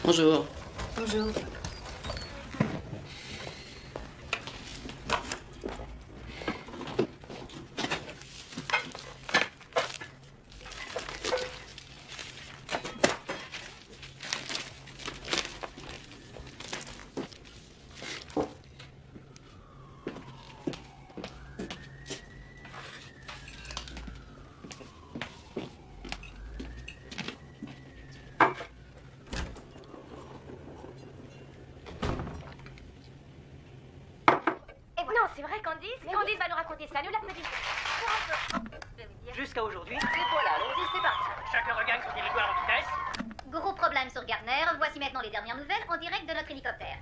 Bonjour. Bonjour. Non, c'est vrai, Candice. Candice va nous raconter ça. Nous l'applaudissons. Jusqu'à aujourd'hui. Et voilà, allons-y, c'est parti. Chacun regagne son territoire en vitesse. Gros problème sur Gardner. Voici maintenant les dernières nouvelles en direct de notre hélicoptère.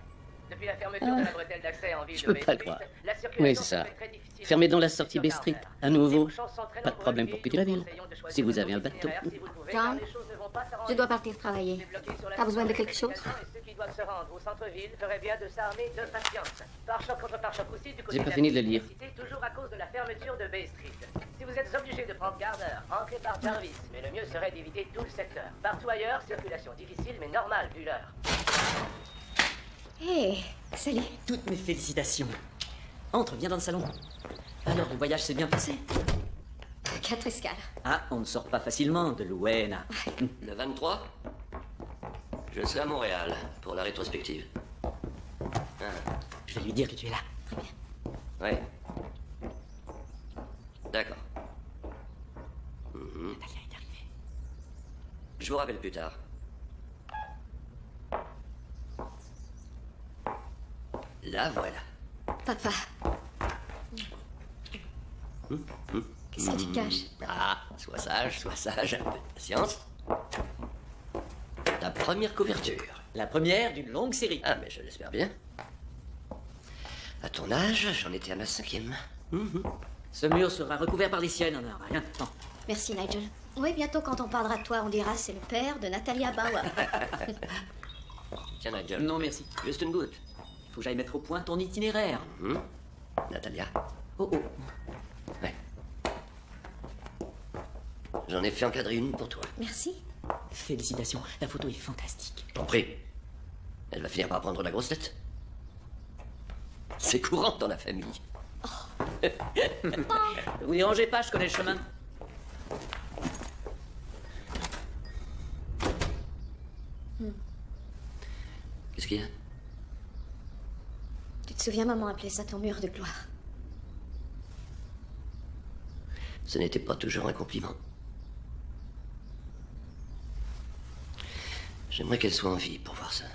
Depuis la fermeture de la bretelle d'accès en ville Je de peux pas le Bay croire. Street, la circulation Oui, c'est ça. se fait très difficile. Fermez donc la sortie Bay Street à nouveau. Si vos chances sont très Pas de problème pour nombreuses, quitter la ville. nous conseillons de choisir Si vous un avez un autre bateau. itinéraire si vous le pouvez, John, car les choses ne vont pas s'arranger. Je dois partir travailler. Débloquer sur la T'as besoin de station quelque chose? et ceux qui doivent se rendre au centre-ville feraient bien de s'armer de patience. Pare-choc contre pare-choc aussi du côté J'ai pas de fini de le lire. l'université, toujours à cause de la fermeture de Bay Street. Si vous êtes obligé de prendre Gardner, entrez par Jarvis, mais le mieux serait d'éviter tout le secteur. Partout ailleurs, circulation difficile mais normale vu l'heure. Hé, salut. Toutes mes félicitations. Entre, viens dans le salon. Alors, le voyage s'est bien passé? 4 escales. Ah, on ne sort pas facilement de Luena. Le 23, je serai à Montréal pour la rétrospective. Je vais lui dire que tu es là. Ouais. D'accord. Natalia est arrivée. Je vous rappelle plus tard. La voilà. Papa. Qu'est-ce que tu caches? Ah, sois sage, un peu de patience. Ta première couverture. La première d'une longue série. Ah, mais je l'espère bien. À ton âge, j'en étais à ma 5e. Ce mur sera recouvert par les siennes, on n'aura rien de temps. Merci, Nigel. Oui, bientôt, quand on parlera de toi, on dira c'est le père de Natalia Bauer. Tiens, Nigel. Non, merci. Juste une goutte. Il faut que j'aille mettre au point ton itinéraire. Natalia. Oh, oh. Ouais. J'en ai fait encadrer une pour toi. Merci. Félicitations, la photo est fantastique. T'en prie. Elle va finir par prendre la grosse tête. C'est courant dans la famille. Vous dérangez pas, je connais le chemin. Qu'est-ce qu'il y a? Tu te souviens, maman appelait ça ton mur de gloire. Ce n'était pas toujours un compliment. J'aimerais qu'elle soit en vie pour voir ça.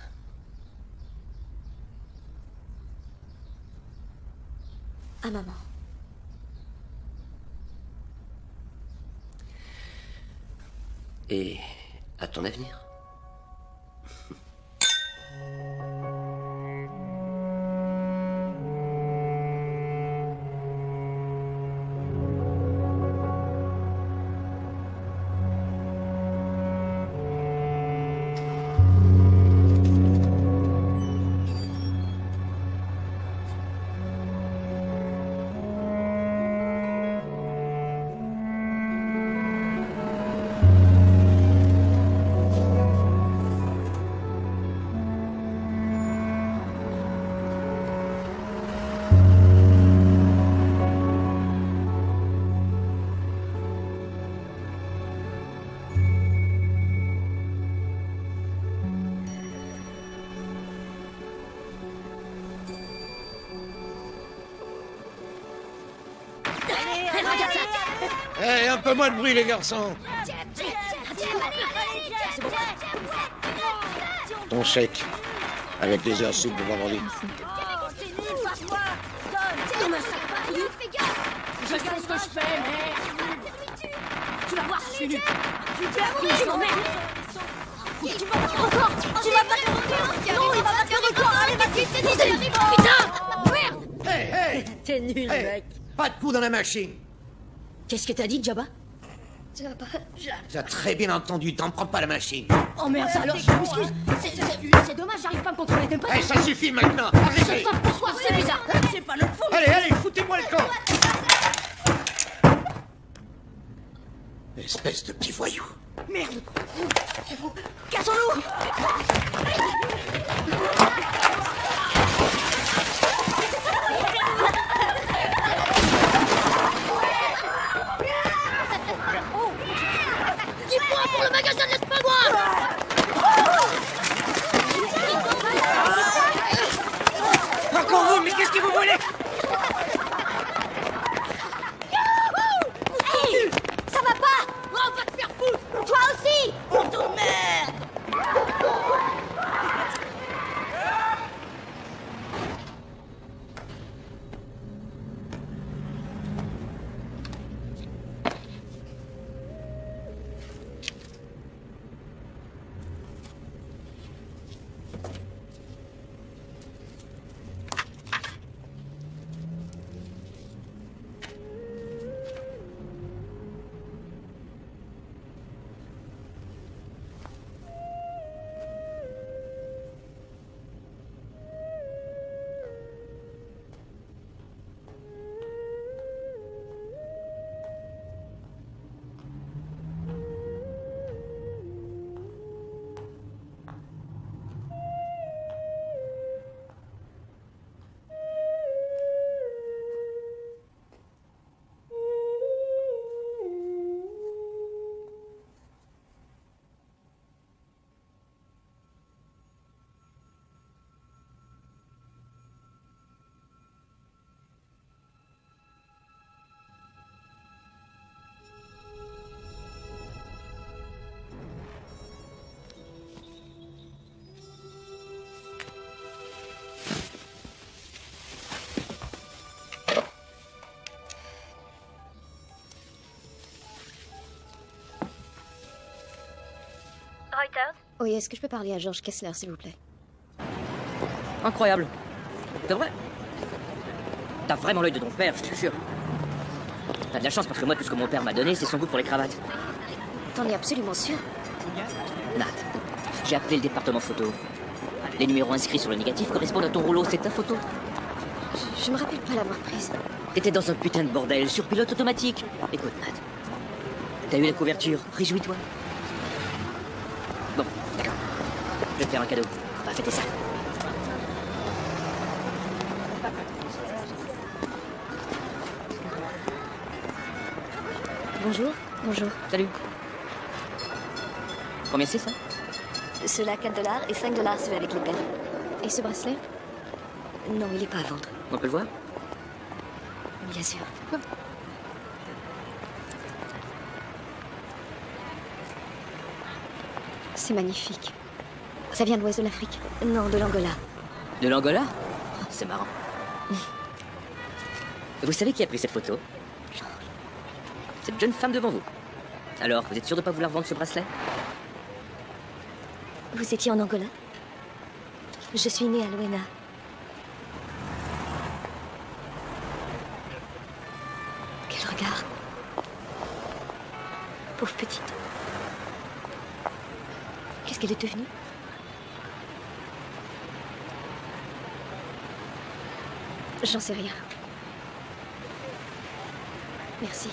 Ah, maman. Et à ton avenir? Hé, un peu moins de bruit, les garçons. Ton chèque, avec des heures souples de vendredi. Je sais ce que je fais, mais... Tu vas voir si je suis nul. Tu m'emmerdes. Tu vas pas encore. Tu vas pas faire encore. Non, il va pas faire encore. Allez, vas-y, c'est dit. Putain. Merde. Hé, hé. T'es nul, mec. Pas de coup dans la machine. Qu'est-ce que t'as dit, Jabba? Tu as très bien entendu, t'en prends pas la machine. Oh merde, alors je m'excuse. C'est dommage, j'arrive pas à me contrôler. T'aimes pas Hé, ça suffit maintenant. Je Arrêtez. sais pas pourquoi, c'est bizarre. C'est pas le fond. Allez, foutez-moi le camp. Espèce de petit voyou. Merde. Cassons-nous. Dis-moi pour le magasin de l'Espagois. Encore vous, mais qu'est-ce que vous voulez? Hey, ça va pas. On va te faire foutre. Toi aussi. On t'emmerde. Reuters? Oui, est-ce que je peux parler à George Kessler, s'il vous plaît? Incroyable. C'est vrai. T'as vraiment l'œil de ton père, je te jure. T'as de la chance parce que moi, tout ce que mon père m'a donné, c'est son goût pour les cravates. T'en es absolument sûr? Nat, j'ai appelé le département photo. Les numéros inscrits sur le négatif correspondent à ton rouleau, c'est ta photo. Je me rappelle pas l'avoir prise. T'étais dans un putain de bordel, sur pilote automatique. Écoute, Nat, t'as eu la couverture, réjouis-toi. Bon, d'accord. Je vais te faire un cadeau. On va fêter ça. Bonjour. Bonjour. Salut. Combien c'est ça? Cela 4 $ et 5 $ celui avec les perles. Et ce bracelet? Non, il est pas à vendre. On peut le voir? Bien sûr. C'est magnifique. Ça vient de l'ouest de l'Afrique? Non, de l'Angola. De l'Angola? Oh, c'est marrant. Vous savez qui a pris cette photo? Cette jeune femme devant vous. Alors, vous êtes sûr de ne pas vouloir vendre ce bracelet? Vous étiez en Angola? Je suis née à Luena. Quel regard. Pauvre petite. Qu'est-ce qu'elle est devenue? J'en sais rien. Merci.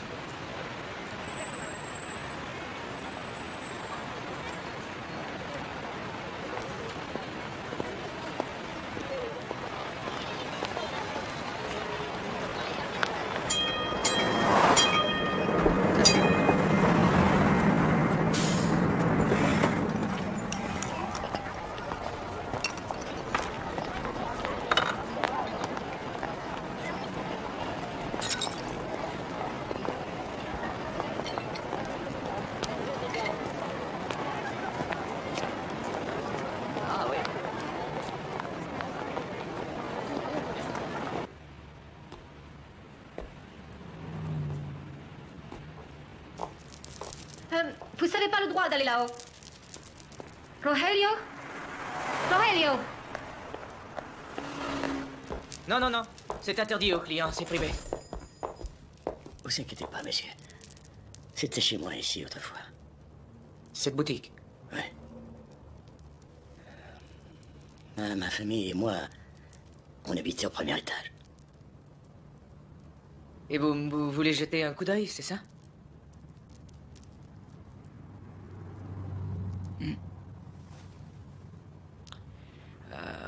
Vous n'avez pas le droit d'aller là-haut. Rogelio? Rogelio! Non, non, non. C'est interdit aux clients, c'est privé. Vous inquiétez pas, monsieur. C'était chez moi ici autrefois. Cette boutique? Ouais. Ma famille et moi, on habitait au premier étage. Et vous voulez jeter un coup d'œil, c'est ça?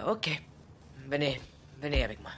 ok. Venez, venez avec moi.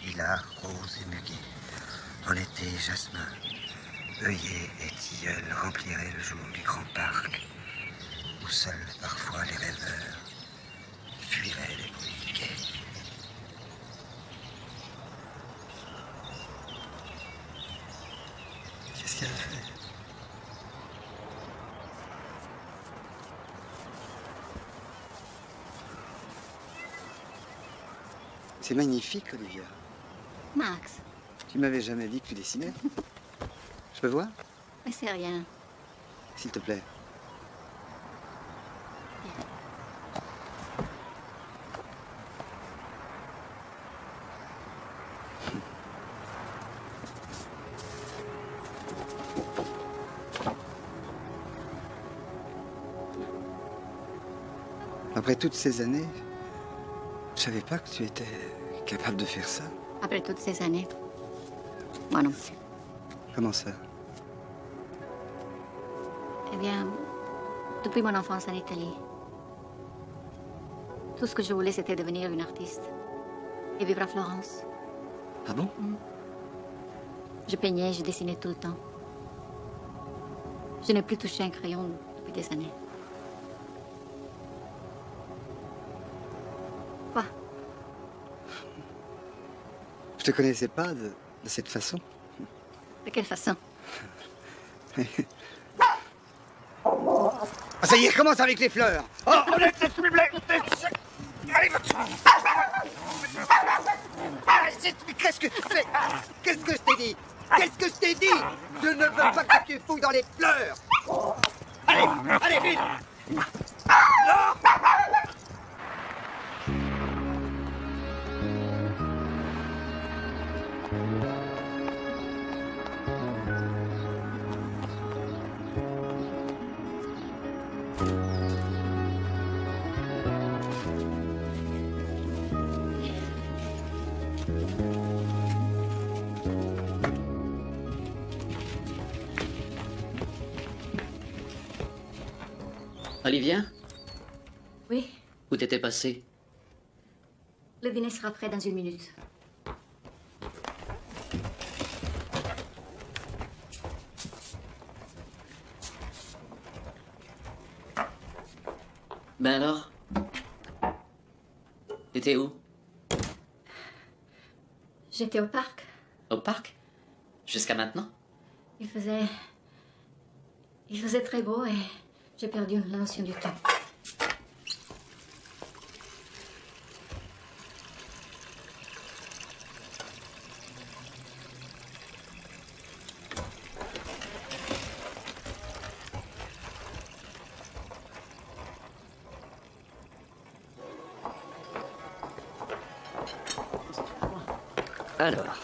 Lilas, roses et muguet. En été, jasmin, œillet et tilleul rempliraient le jour du grand parc, où seuls parfois les rêveurs fuiraient les bruits gais. Qu'est-ce qu'elle a fait? C'est magnifique, Olivia. Max, Tu m'avais jamais dit que tu dessinais. Je peux voir? mais c'est rien. S'il te plaît. Après toutes ces années, je savais pas que tu étais capable de faire ça. Après toutes ces années, moi non. Comment ça? Eh bien, depuis mon enfance en Italie, tout ce que je voulais, c'était devenir une artiste et vivre à Florence. Ah bon? Je peignais, je dessinais tout le temps. Je n'ai plus touché un crayon depuis des années. Quoi? Je te connaissais pas de cette façon. De quelle façon? Ah, ça y est, commence avec les fleurs. Oh, s'il vous plaît. Allez, qu'est-ce que tu fais? Qu'est-ce que je t'ai dit? Qu'est-ce que je t'ai dit? Je ne veux pas que tu fouilles dans les fleurs. Allez, allez, vite. Olivia, Oui, où t'étais passée? le dîner sera prêt dans 1 minute. Ben alors? T'étais où? J'étais au parc. Au parc? Jusqu'à maintenant? Il faisait très beau et j'ai perdu la notion du temps. Alors,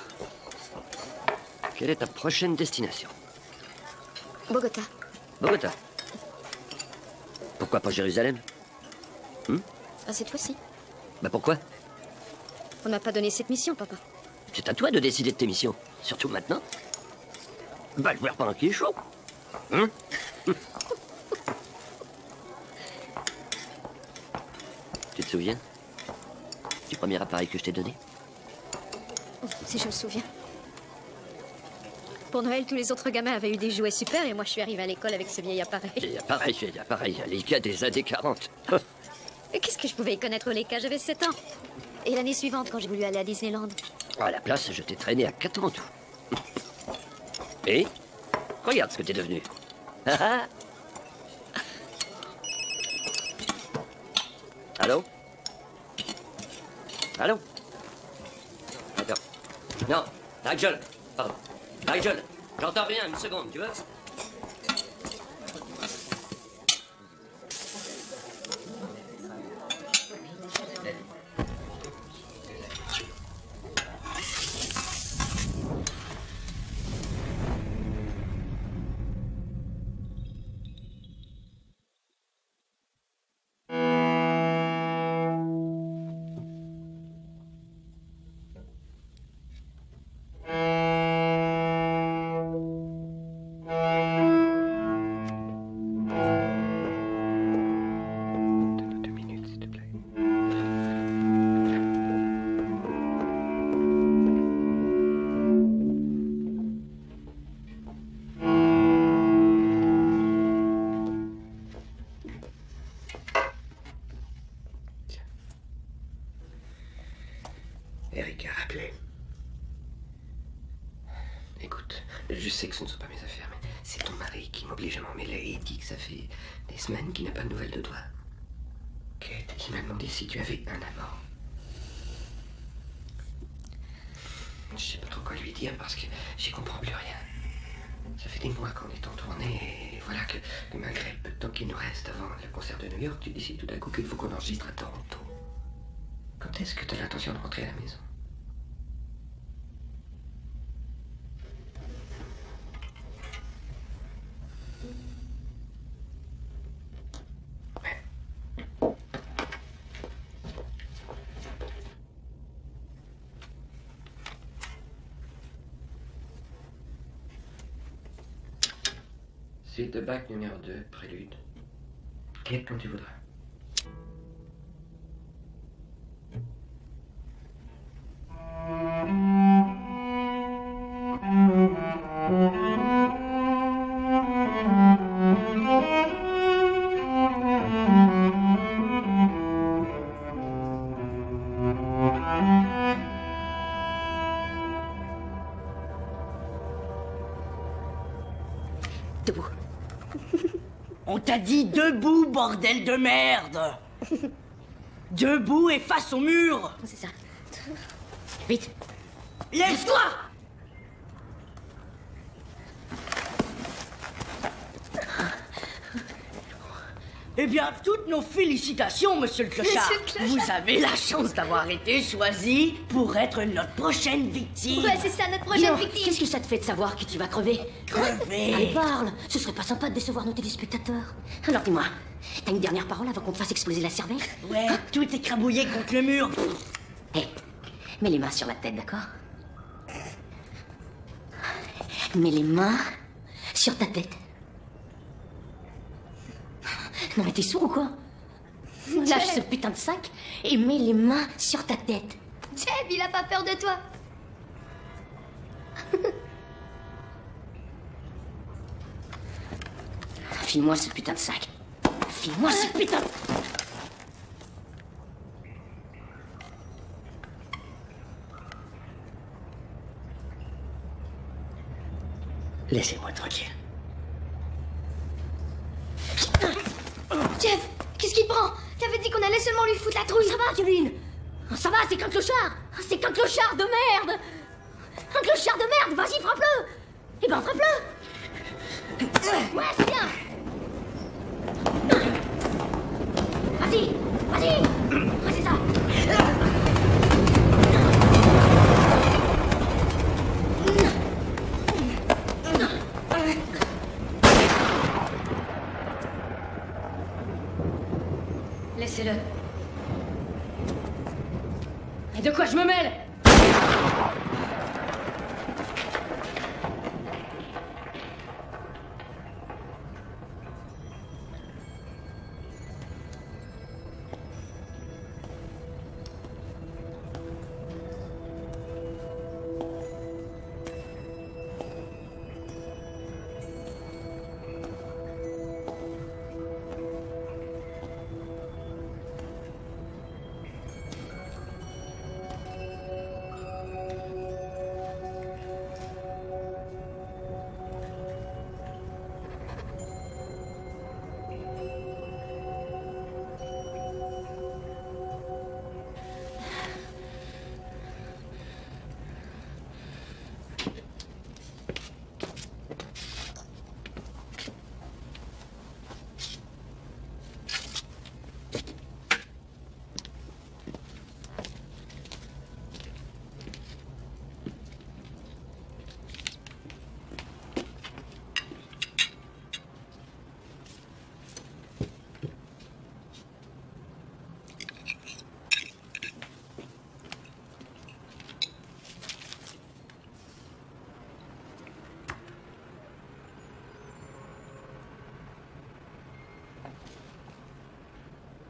quelle est ta prochaine destination? Bogota. Bogota. Pourquoi pas Jérusalem? Ah, cette fois-ci. Bah pourquoi? On n'a pas donné cette mission, papa. C'est à toi de décider de tes missions. Surtout maintenant. Bah le faire pendant qu'il est chaud. Tu te souviens du premier appareil que je t'ai donné? Oh, si je me souviens. Pour Noël, tous les autres gamins avaient eu des jouets super et moi je suis arrivée à l'école avec ce vieil appareil. Vieil appareil, les gars des années 40. Et qu'est-ce que je pouvais y connaître, les cas? J'avais 7 ans. Et l'année suivante, quand j'ai voulu aller à Disneyland. À la place, je t'ai traîné à 4 ans en tout. Et regarde ce que t'es devenu. Allô? Allô? Attends. Non, Nigel. Pardon. Nigel, j'entends rien, une seconde, tu veux? Eric a rappelé. Écoute, je sais que ce ne sont pas mes affaires, mais c'est ton mari qui m'oblige à m'en mêler. Il dit que ça fait des semaines qu'il n'a pas de nouvelles de toi. Kate, il m'a demandé si tu avais un amant. Je sais pas trop quoi lui dire parce que j'y comprends plus rien. Ça fait des mois qu'on est en tournée et voilà que malgré le peu de temps qu'il nous reste avant le concert de New York, tu décides tout d'un coup qu'il faut qu'on enregistre à Toronto. Quand est-ce que tu as l'intention de rentrer à la maison? Suite de Bach numéro 2, prélude. Quel plan tu voudras? Debout. On t'a dit debout, bordel de merde! Debout et face au mur! C'est ça. Vite. Lève-toi! Eh bien, toutes nos félicitations, monsieur le clochard. Vous avez la chance d'avoir été choisi pour être notre prochaine victime. Ouais, c'est ça, notre prochaine victime. Qu'est-ce que ça te fait de savoir qui tu vas crever? Crever? Allez, parle. Ce serait pas sympa de décevoir nos téléspectateurs. Alors dis-moi, t'as une dernière parole avant qu'on te fasse exploser la cervelle? Ouais, tout est écrabouillé contre le mur. Hé, mets les mains sur la tête, d'accord? Mets les mains sur ta tête. Non mais t'es sourd ou quoi? Lâche ce putain de sac et mets les mains sur ta tête. Jeb, il a pas peur de toi. File-moi ce putain de sac. File-moi ce putain de... Laissez-moi tranquille. Jeff, qu'est-ce qu'il prend? T'avais dit qu'on allait seulement lui foutre la trouille. Ça va, Kevin? Ça va, c'est qu'un clochard. C'est qu'un clochard de merde. Un clochard de merde, vas-y, frappe-le. Eh ben, frappe-le. Ouais, c'est bien. Vas-y, vas-y. Ouais, c'est ça. Laissez-le. Et de quoi je me mêle?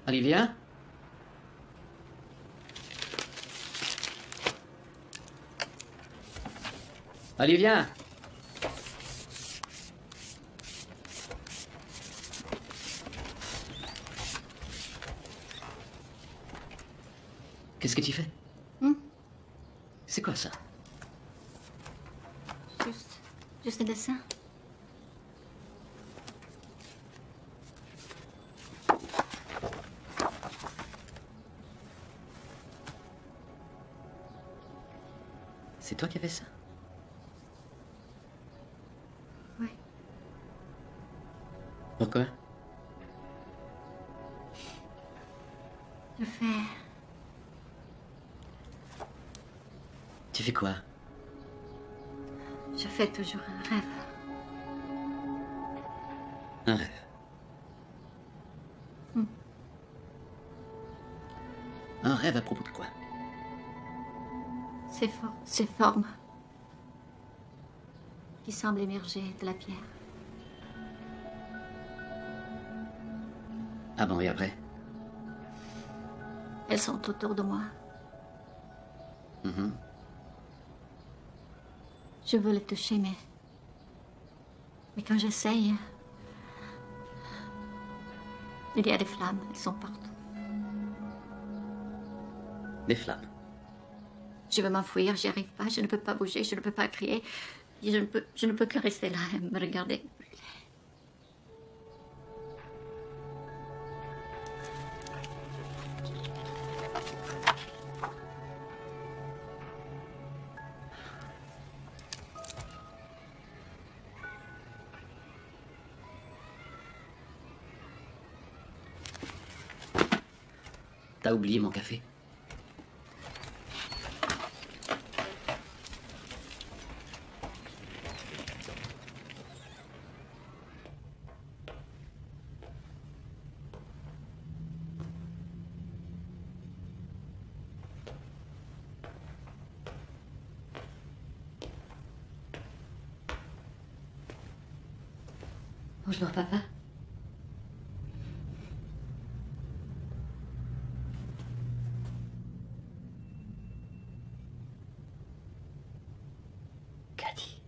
Olivia? Olivia? Qu'est-ce que tu fais? C'est quoi ça? Juste un dessin. C'est toi qui as fait ça? Oui. Pourquoi? Je fais... Tu fais quoi? Je fais toujours un rêve. Un rêve. Un rêve à propos de quoi? Ces formes qui semblent émerger de la pierre. Ah bon, et après? Elles sont autour de moi. Je veux les toucher, mais quand j'essaye, il y a des flammes, elles sont partout. Des flammes. Je veux m'enfuir, j'y arrive pas, je ne peux pas bouger, je ne peux pas crier. Je ne peux que rester là et me regarder. T'as oublié mon café? Bonjour, papa. Cathy.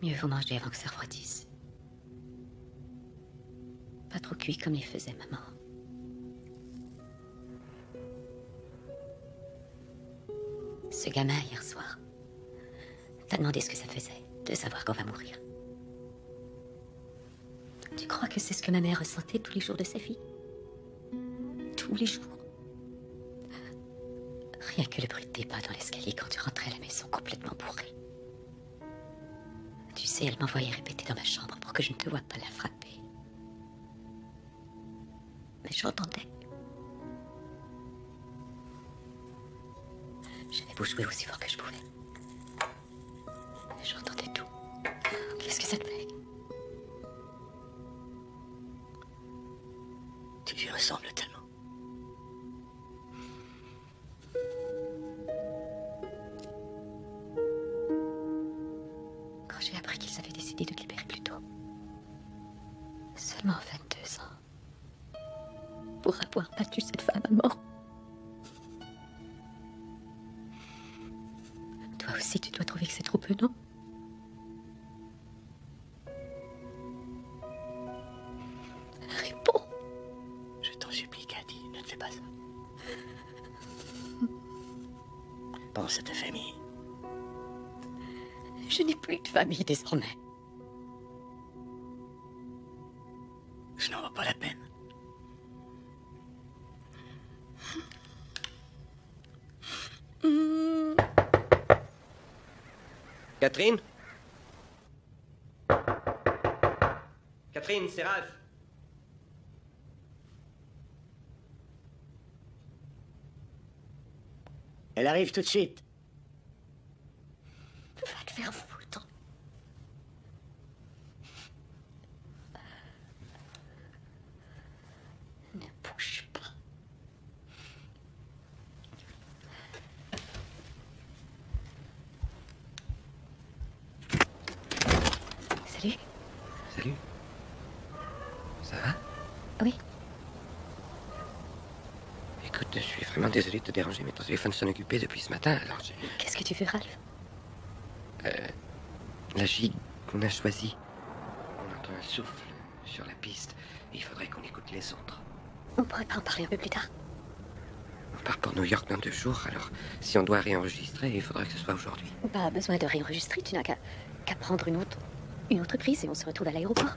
Mieux vaut manger avant que ça refroidisse. Pas trop cuit comme les faisait maman. Ce gamin, hier soir, t'a demandé ce que ça faisait de savoir qu'on va mourir. Tu crois que c'est ce que ma mère ressentait tous les jours de sa vie? Tous les jours. Rien que le bruit de tes pas dans l'escalier quand tu rentrais à la maison complètement bourré. Tu sais, elle m'envoyait répéter dans ma chambre pour que je ne te voie pas la frapper. Mais j'entendais. J'avais beau jouer aussi fort que je pouvais. Mais j'entendais tout. Qu'est-ce que ça te fait? Tu lui ressembles tellement. Quand j'ai appris qu'ils avaient décidé de te libérer plus tôt, seulement 22 ans, pour avoir battu cette femme à mort. Toi aussi, tu dois trouver que c'est trop peu, non? Réponds. Je t'en supplie, Cathy, ne te fais pas ça. Pense à ta famille. Je n'ai plus de famille désormais. Je n'en vois pas la peine. Catherine? Catherine, c'est Ralph. Elle arrive tout de suite. Va te faire foutre. Ne bouge pas. Salut. Salut. Ça va? Oui. Écoute, je suis vraiment désolé de te déranger, mais ton téléphone sonne occupé depuis ce matin, alors j'ai... Qu'est-ce que tu veux, Ralph? La gigue qu'on a choisie. On entend un souffle sur la piste, et il faudrait qu'on écoute les autres. On pourrait pas en parler un peu plus tard. On part pour New York dans 2 jours, alors si on doit réenregistrer, il faudrait que ce soit aujourd'hui. Pas besoin de réenregistrer, tu n'as qu'à prendre une autre prise et on se retrouve à l'aéroport.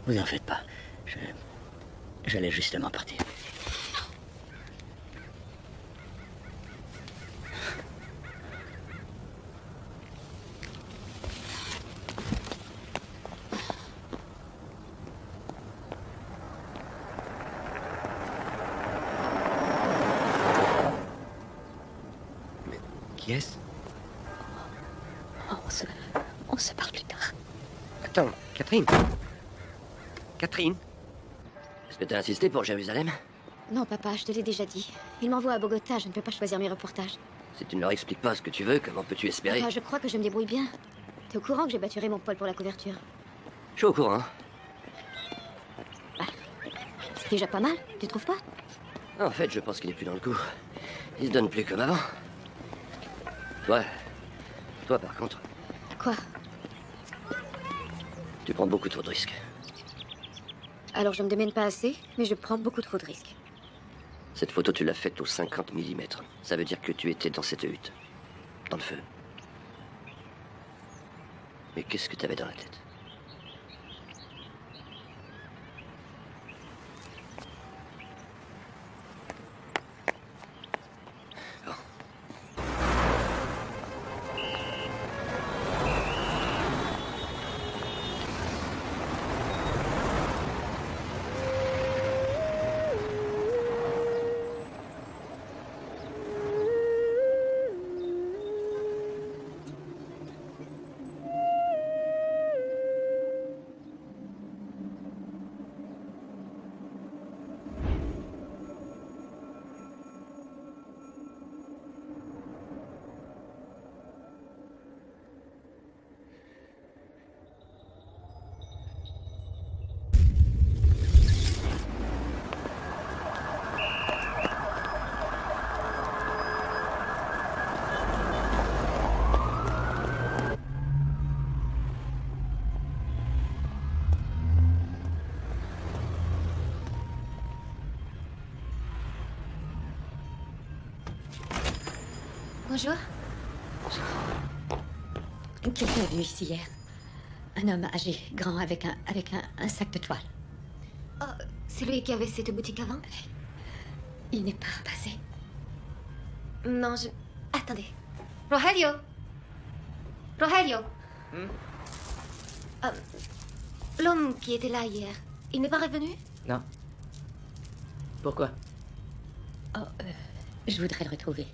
Vous en faites pas. J'allais justement partir. Mais qui est-ce? On se parle plus tard. Attends, Catherine. Catherine? Est-ce que t'as insisté pour Jérusalem? Non, papa, je te l'ai déjà dit. Ils m'envoient à Bogota, je ne peux pas choisir mes reportages. Si tu ne leur expliques pas ce que tu veux, comment peux-tu espérer? Papa, je crois que je me débrouille bien. T'es au courant que j'ai battu Raymond Paul pour la couverture? Je suis au courant. C'est déjà pas mal, tu trouves pas? En fait, je pense qu'il est plus dans le coup. Il se donne plus comme avant. Toi, par contre, Quoi? tu prends beaucoup trop de risques. Alors je me démène pas assez, mais je prends beaucoup trop de risques. Cette photo, tu l'as faite au 50 mm. Ça veut dire que tu étais dans cette hutte. Dans le feu. Mais qu'est-ce que t'avais dans la tête? Bonjour. Quelqu'un est venu ici hier. Un homme âgé, grand, avec un sac de toile. Oh, c'est lui qui avait cette boutique avant? Il n'est pas passé. Non, Attendez. Rogelio! Rogelio! L'homme qui était là hier, il n'est pas revenu? Non. Pourquoi? Je voudrais le retrouver.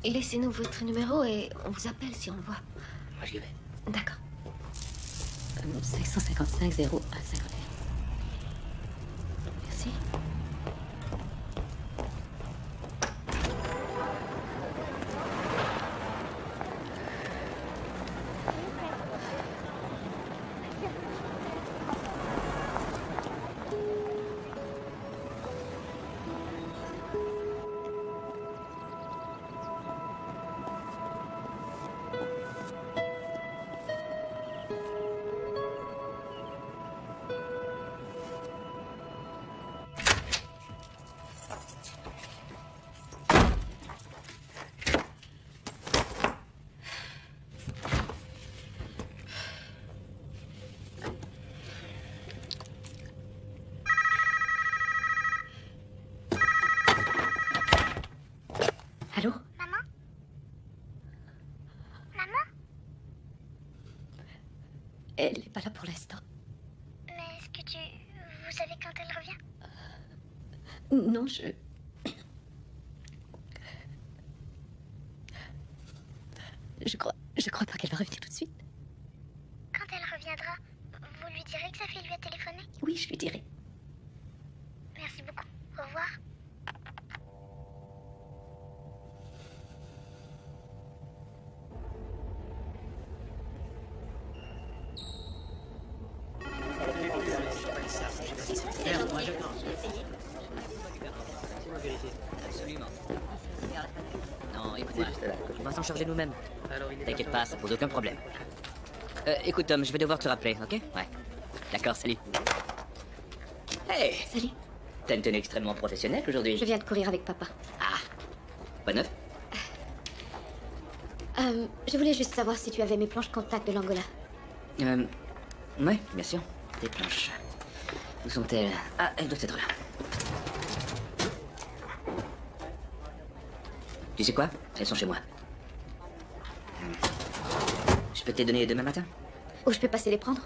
Laissez-nous votre numéro et on vous appelle si on le voit. Moi, j'y vais. D'accord. 555 0 à 51. Merci. Allô? Maman? Maman? Elle n'est pas là pour l'instant. Mais est-ce que vous savez quand elle revient? Non, Je crois pas qu'elle va revenir tout de suite. Quand elle reviendra, vous lui direz que Sophie lui a téléphoné? Oui, je lui dirai. Merci beaucoup. Au revoir. Absolument. Non, écoute-moi, on va s'en charger nous-mêmes. T'inquiète pas, ça pose aucun problème. Écoute, Tom, je vais devoir te rappeler, ok? Ouais. D'accord, salut. Hey! Salut. T'as une tenue extrêmement professionnelle aujourd'hui. Je viens de courir avec papa. Ah! Pas neuf? Je voulais juste savoir si tu avais mes planches contact de l'Angola. Ouais, bien sûr. Des planches. Où sont-elles? Ah, elles doivent être là. Tu sais quoi? Elles sont chez moi. Je peux te les donner demain matin? Ou je peux passer les prendre?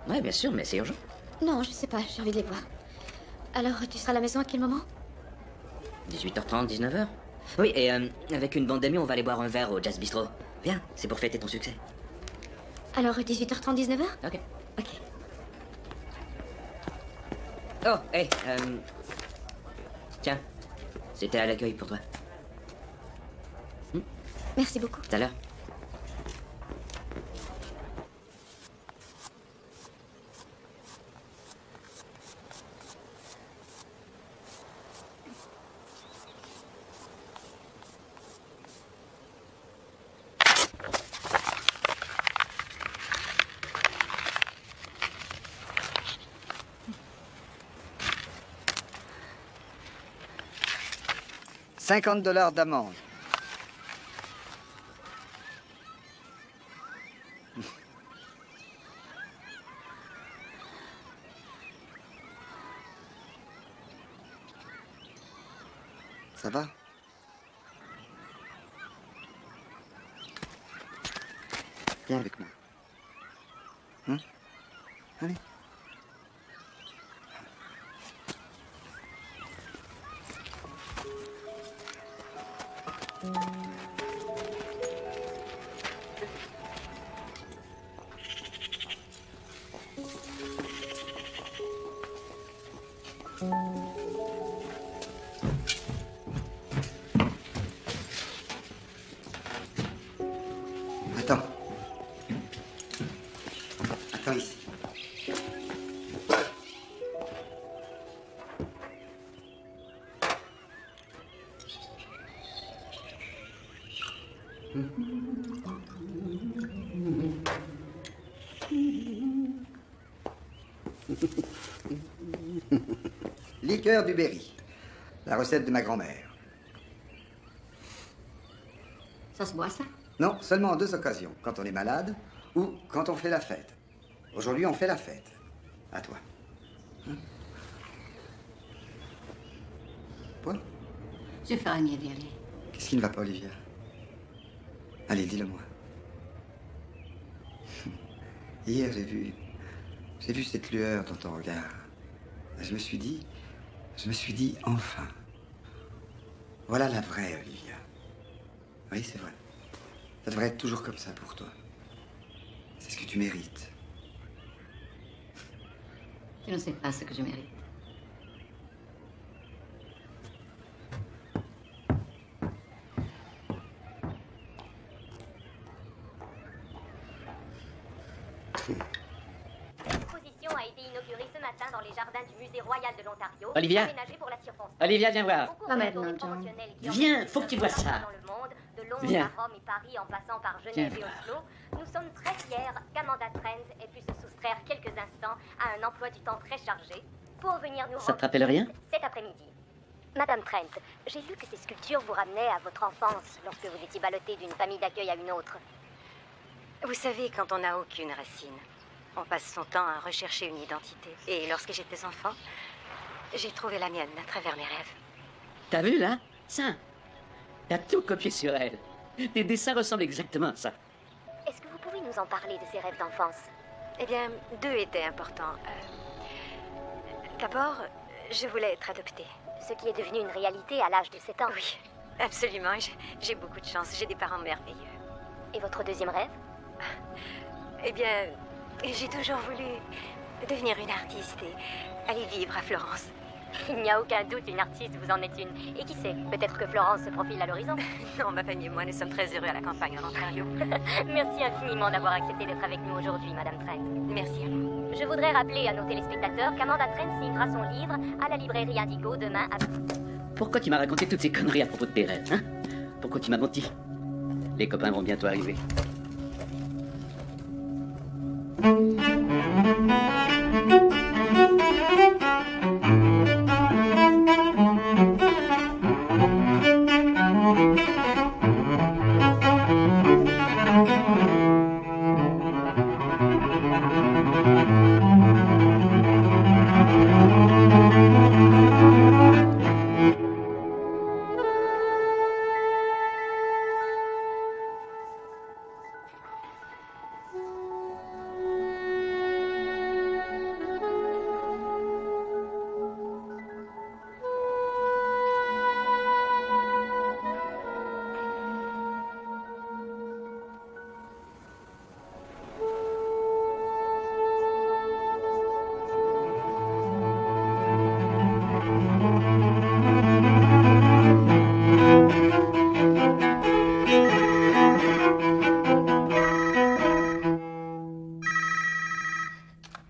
Ouais, bien sûr, mais c'est urgent. Non, je sais pas, j'ai envie de les voir. Alors, tu seras à la maison à quel moment? 18h30, 19h? Oui, et avec une bande d'amis, on va aller boire un verre au Jazz Bistro. Viens, c'est pour fêter ton succès. Alors, 18h30, 19h? Ok. Ok. Oh, hey, tiens, c'était à l'accueil pour toi. Merci beaucoup. Tout à l'heure. $50 d'amende. Ça va? Viens avec moi. Allez. Attends. Attends ici. Liqueur du Berry. La recette de ma grand-mère. Ça se boit, ça? Non, seulement en 2 occasions. Quand on est malade ou quand on fait la fête. Aujourd'hui, on fait la fête. À toi. Quoi? Je ferai un miel, allez. Qu'est-ce qui ne va pas, Olivia? Allez, dis-le-moi. Hier, j'ai vu cette lueur dans ton regard. Je me suis dit, enfin. Voilà la vraie Olivia. Oui, c'est vrai. Ça devrait être toujours comme ça pour toi. C'est ce que tu mérites. Tu ne sais pas ce que je mérite. L'exposition a été inaugurée ce matin dans les jardins du Musée Royal de l'Ontario. Olivia Aménagé pour la circonstance. Olivia, viens voir. Pas maintenant, John. Viens, faut que tu vois ça. Dans le monde, de Londres Viens. à Rome et Paris en passant par Genève Viens. et Oslo, nous sommes très fiers qu'Amanda Trent ait pu se soustraire quelques instants à un emploi du temps très chargé pour venir nous Ça te rappelle rien? cet après-midi. Madame Trent, j'ai lu que ces sculptures vous ramenaient à votre enfance lorsque vous étiez ballottée d'une famille d'accueil à une autre. Vous savez, quand on n'a aucune racine, on passe son temps à rechercher une identité. Et lorsque j'étais enfant, j'ai trouvé la mienne à travers mes rêves. T'as vu, là? Ça. T'as tout copié sur elle. Tes dessins ressemblent exactement à ça. Est-ce que vous pouvez nous en parler de ces rêves d'enfance? Eh bien, deux étaient importants. D'abord, je voulais être adoptée. Ce qui est devenu une réalité à l'âge de 7 ans. Oui, absolument. J'ai beaucoup de chance. J'ai des parents merveilleux. Et votre deuxième rêve? Eh bien, j'ai toujours voulu devenir une artiste et aller vivre à Florence. Il n'y a aucun doute, une artiste, vous en êtes une. Et qui sait, peut-être que Florence se profile à l'horizon. Non, ma famille et moi, nous sommes très heureux à la campagne en Ontario. Merci infiniment d'avoir accepté d'être avec nous aujourd'hui, Madame Trent. Merci à vous. Je voudrais rappeler à nos téléspectateurs qu'Amanda Trent signera son livre à la librairie Indigo demain à... Pourquoi tu m'as raconté toutes ces conneries à propos de tes rêves, hein? Pourquoi tu m'as menti? Les copains vont bientôt arriver.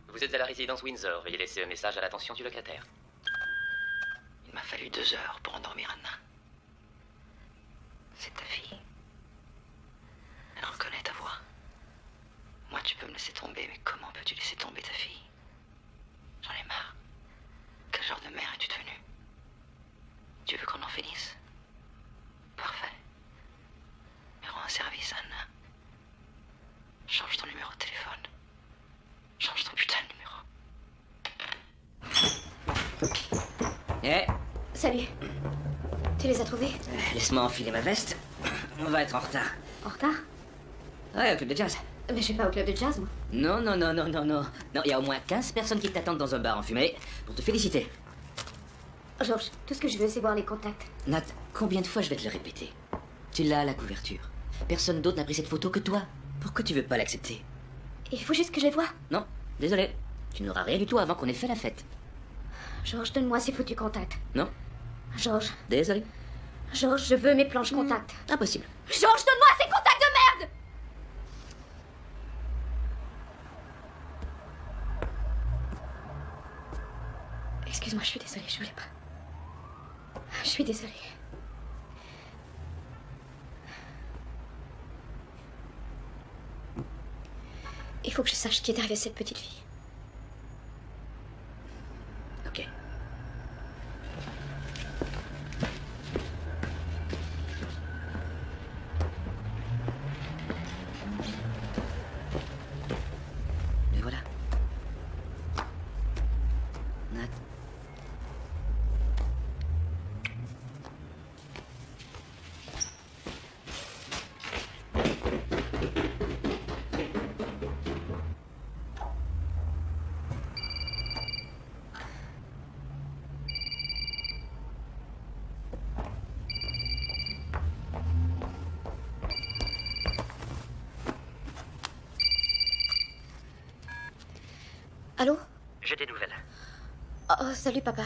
Vous êtes à la résidence Windsor. Veuillez laisser un message à l'attention du locataire. Il m'a fallu 2 heures pour endormir Anna. C'est ta fille. Elle reconnaît ta voix. Moi, tu peux me laisser tomber, mais comment peux-tu laisser tomber ta fille? J'en ai marre. Quel genre de mère es-tu devenue? Tu veux qu'on en finisse? Parfait. Mais rends un service, Anna. Change ton numéro de téléphone. Change ton putain de numéro. Eh, Salut. Tu les as trouvés? laisse-moi enfiler ma veste. On va être en retard. En retard? Ouais, au club de jazz. Mais je suis pas au club de jazz, moi. Non, non, non, non, non, non. Non, il y a au moins 15 personnes qui t'attendent dans un bar en fumée pour te féliciter. Georges, tout ce que je veux, c'est voir les contacts. Nat, combien de fois je vais te le répéter? Tu l'as à la couverture. Personne d'autre n'a pris cette photo que toi. Pourquoi tu veux pas l'accepter? Il faut juste que je les voie. Non, désolé. Tu n'auras rien du tout avant qu'on ait fait la fête. Georges, donne-moi ces foutus contacts. Non, Georges, désolé. Georges, je veux mes planches contacts. Impossible. Georges, donne-moi ces contacts de merde! Excuse-moi, je suis désolée, je voulais pas. Je suis désolée. Il faut que je sache ce qui est arrivé à cette petite fille. Ok. Et voilà. Nat. Allô? J'ai des nouvelles. Oh, salut, papa.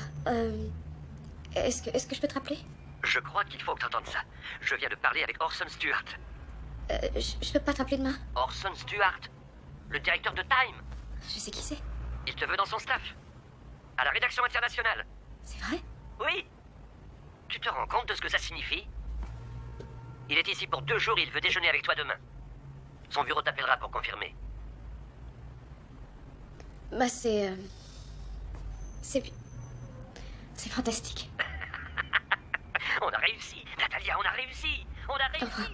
Est-ce que je peux te rappeler? Je crois qu'il faut que tu entendes ça. Je viens de parler avec Orson Stewart. Je peux pas te rappeler demain? Orson Stewart, le directeur de Time. Je sais qui c'est. Il te veut dans son staff. À la rédaction internationale. C'est vrai? Oui. Tu te rends compte de ce que ça signifie? Il est ici pour 2 jours et il veut déjeuner avec toi demain. Son bureau t'appellera pour confirmer. Bah, c'est fantastique. On a réussi, Natalia, on a réussi. On a réussi.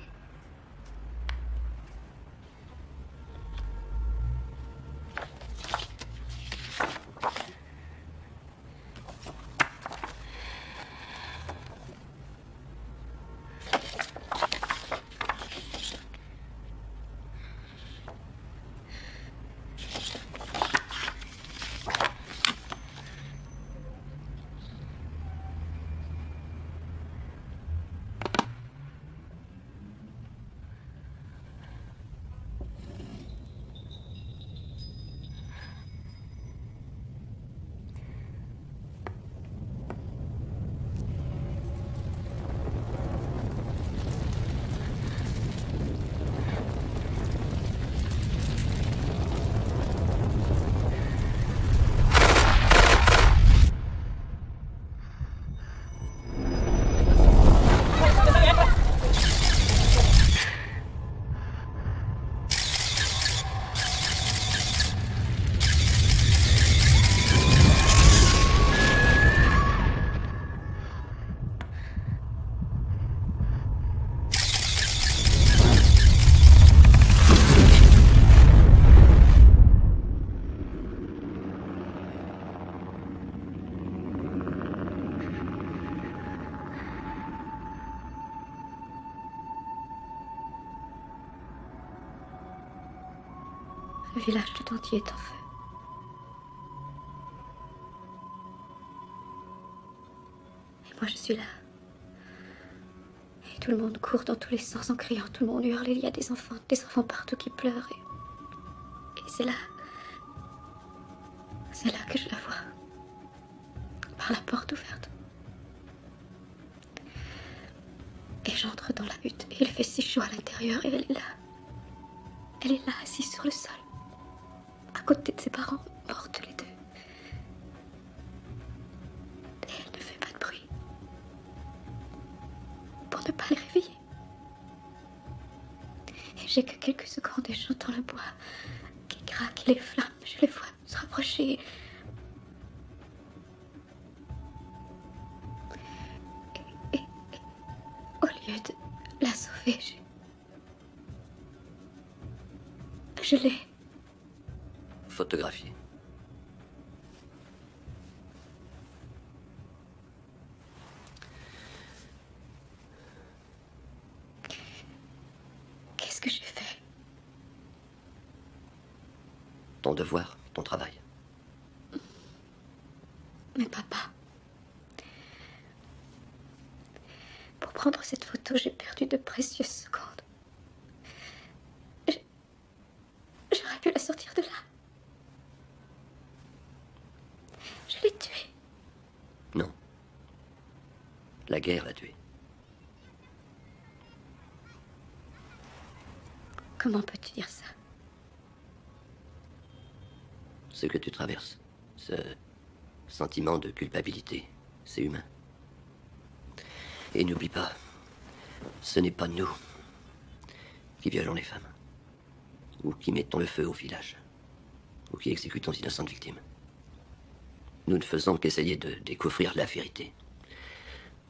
Le village tout entier est en feu. Et moi, je suis là. Et tout le monde court dans tous les sens en criant. Tout le monde hurle. Il y a des enfants partout qui pleurent. Et c'est là... C'est là que je la vois. Par la porte ouverte. Et j'entre dans la hutte. Et il fait si chaud à l'intérieur. Et elle est là. Elle est là, assise sur le sol. À côté de ses parents, morts tous les deux. Et elle ne fait pas de bruit. Pour ne pas les réveiller. Et j'ai que quelques secondes et j'entends le bois qui craque et les flammes. Je les vois se rapprocher. Et au lieu de la sauver, je l'ai photographié. Qu'est-ce que j'ai fait? Ton devoir, ton travail. Mais papa, pour prendre cette photo, j'ai perdu de précieuses secondes. J'aurais pu la sortir de là. Je l'ai tuée. Non. La guerre l'a tué. Comment peux-tu dire ça? Ce que tu traverses, ce sentiment de culpabilité, c'est humain. Et n'oublie pas, ce n'est pas nous qui violons les femmes, ou qui mettons le feu au village, ou qui exécutons d'innocentes victimes. Nous ne faisons qu'essayer de découvrir la vérité,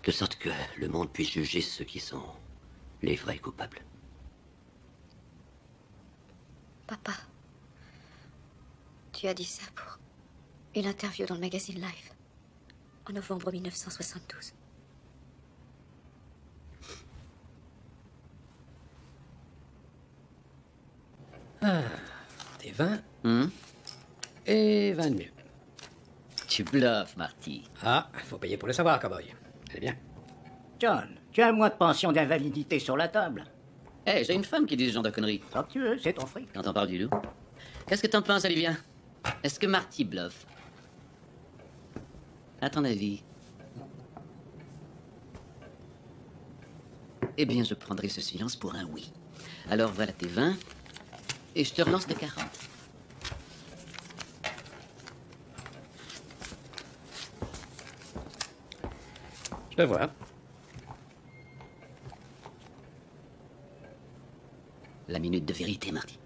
de sorte que le monde puisse juger ceux qui sont les vrais coupables. Papa, tu as dit ça pour une interview dans le magazine Life, en novembre 1972. Ah, des vins et 20 de mieux. Tu bluffes, Marty. Ah, faut payer pour le savoir, cowboy. Allez bien. John, tu as un mois de pension d'invalidité sur la table. Hé, j'ai une femme qui dit ce genre de conneries. Tant que tu veux, c'est ton fric. Quand on parle du loup. Qu'est-ce que t'en penses, Olivia? Est-ce que Marty bluffe? À ton avis? Eh bien, je prendrai ce silence pour un oui. Alors voilà tes 20, et je te relance de 40. Je te vois. La minute de vérité, Marty.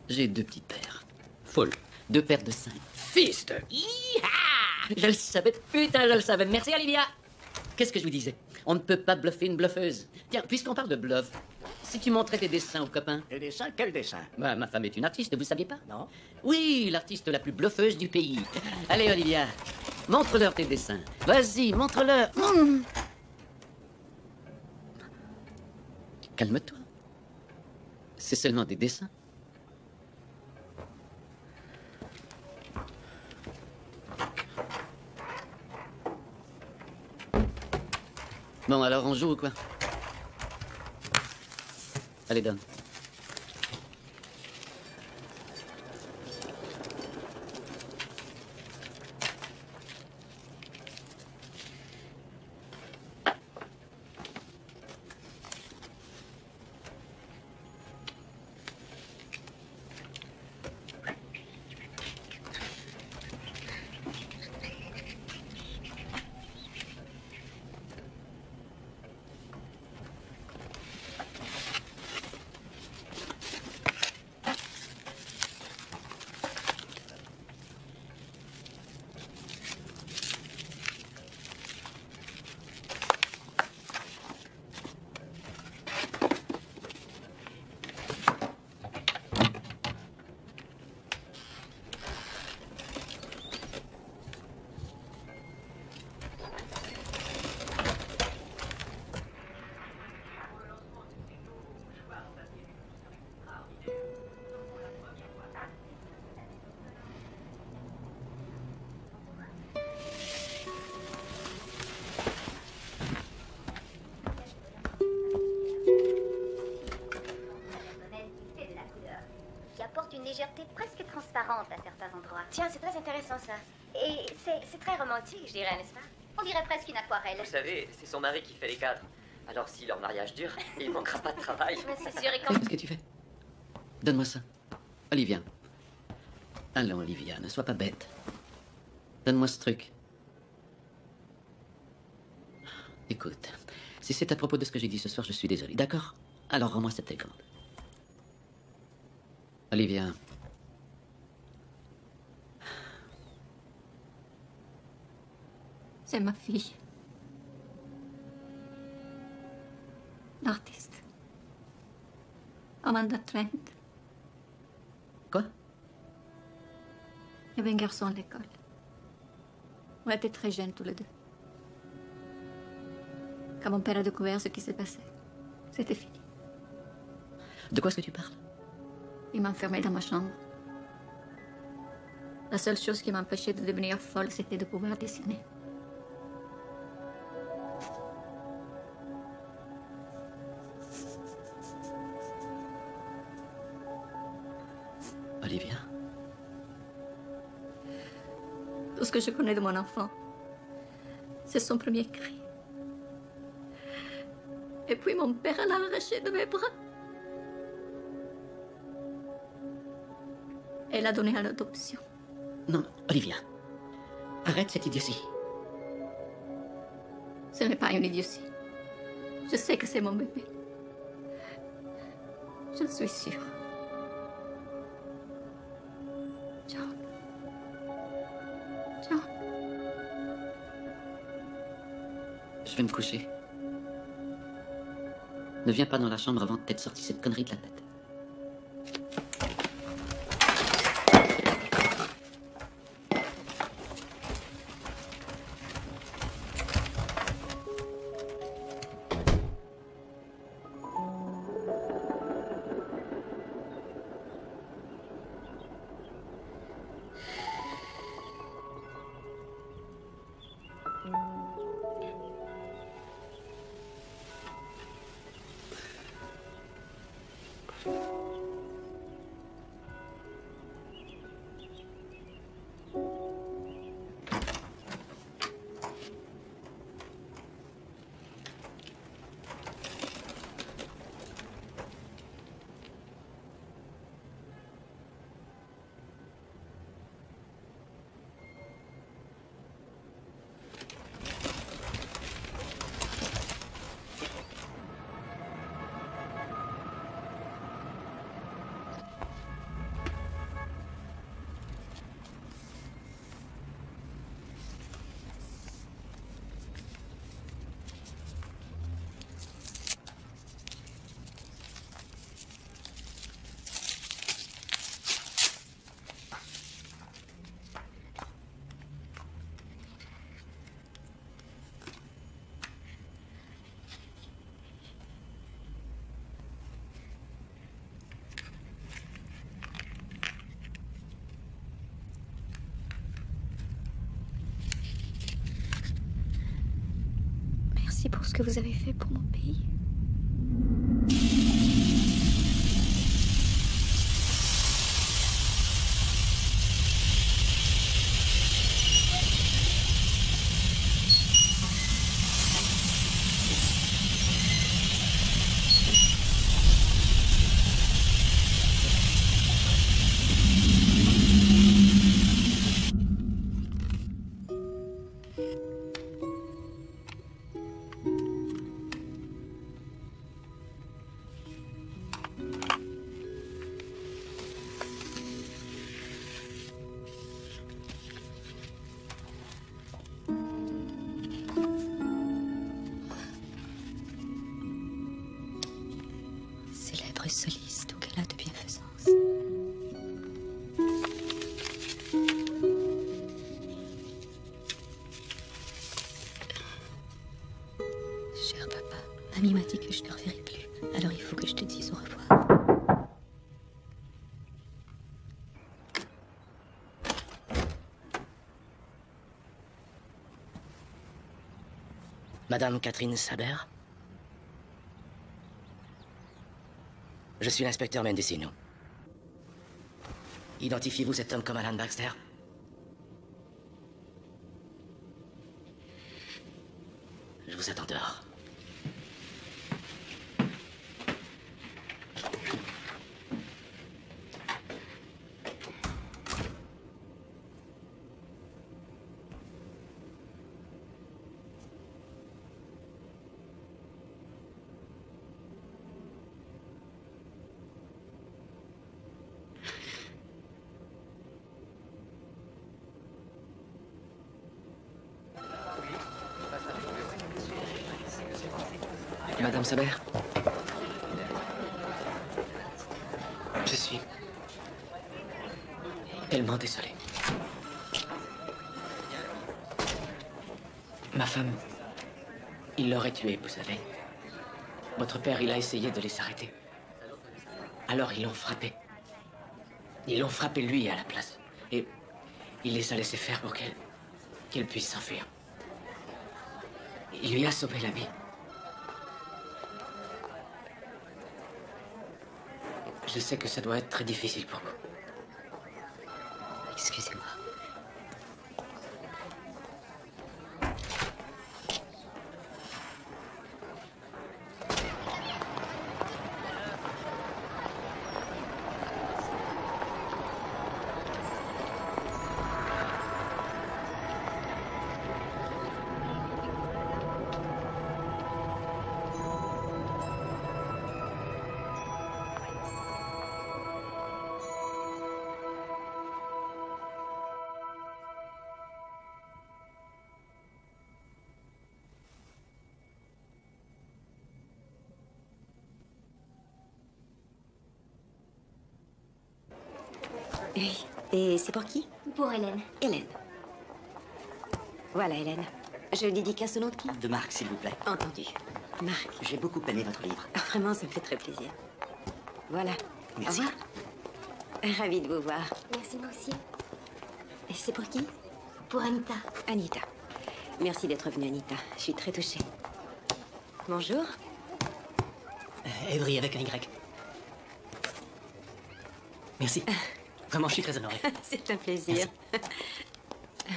J'ai 2 petites paires. Full. 2 paires de 5. Fils de... Hi-ha! Je le savais, putain, je le savais. Merci, Olivia. Qu'est-ce que je vous disais? On ne peut pas bluffer une bluffeuse. Tiens, puisqu'on parle de bluff, si tu montrais tes dessins aux copains... Des dessins? Quel dessin? Bah, ma femme est une artiste, vous saviez pas? Non. Oui, l'artiste la plus bluffeuse du pays. Allez, Olivia, montre-leur tes dessins. Vas-y, montre-leur. Calme-toi. C'est seulement des dessins. Bon, alors on joue ou quoi? Allez, donne. Une légèreté presque transparente à certains endroits. Tiens, c'est très intéressant ça. Et c'est très romantique, je dirais, n'est-ce pas? On dirait presque une aquarelle. Vous savez, c'est son mari qui fait les cadres. Alors si leur mariage dure, il manquera pas de travail. Mais c'est sûr, et quand... Qu'est-ce que tu fais? Donne-moi ça. Olivia. Allons, Olivia, ne sois pas bête. Donne-moi ce truc. Écoute, si c'est à propos de ce que j'ai dit ce soir, je suis désolé, d'accord? Alors rends-moi cette télécommande. Olivia. C'est ma fille. L'artiste. Amanda Trent. Quoi? Il y avait un garçon à l'école. On était très jeunes tous les deux. Quand mon père a découvert ce qui s'est passé, c'était fini. De quoi est-ce que tu parles? Il m'a enfermée dans ma chambre. La seule chose qui m'empêchait de devenir folle, c'était de pouvoir dessiner. Olivia? Tout ce que je connais de mon enfant, c'est son premier cri. Et puis mon père l'a arraché de mes bras. Elle l'a donné à l'adoption. Non, Olivia. Arrête cette idiotie. Ce n'est pas une idiotie. Je sais que c'est mon bébé. Je le suis sûre. John. John. Je vais me coucher. Ne viens pas dans la chambre avant de t'être sorti cette connerie de la tête. que vous avez fait pour mon pays. Célèbre soliste au gala de bienfaisance. Cher papa, mamie m'a dit que je ne te reverrai plus. Alors il faut que je te dise au revoir. Madame Catherine Saber? Je suis l'inspecteur Mendicino. Identifiez-vous cet homme comme Alan Baxter? Je vous attends dehors. Madame Saber? Je suis tellement désolé. Ma femme, il l'aurait tuée, vous savez. Votre père, il a essayé de les arrêter. Alors ils l'ont frappé. Ils l'ont frappé lui à la place. Et il les a laissés faire pour qu'elle puisse s'enfuir. Il lui a sauvé la vie. Je sais que ça doit être très difficile pour vous. Excusez-moi. Et c'est pour qui? Pour Hélène. Hélène. Voilà, Hélène. Je dédicace au nom de qui? De Marc, s'il vous plaît. Entendu. Marc. J'ai beaucoup aimé votre livre. Ah, vraiment, ça me fait très plaisir. Voilà. Merci. Au revoir. Ravie de vous voir. Merci, moi aussi. Et c'est pour qui? Pour Anita. Anita. Merci d'être venue, Anita. Je suis très touchée. Bonjour. Evry avec un Y. Merci. Vraiment, je suis très honoré. C'est un plaisir.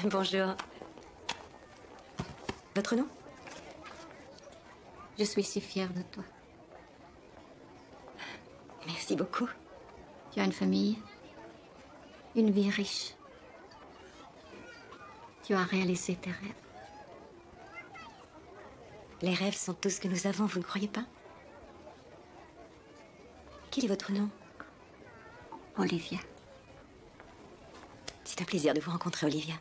Bonjour. Votre nom? Je suis si fière de toi. Merci beaucoup. Tu as une famille, une vie riche. Tu as réalisé tes rêves. Les rêves sont tout ce que nous avons, vous ne croyez pas? Quel est votre nom? Olivia. C'est un plaisir de vous rencontrer, Olivia.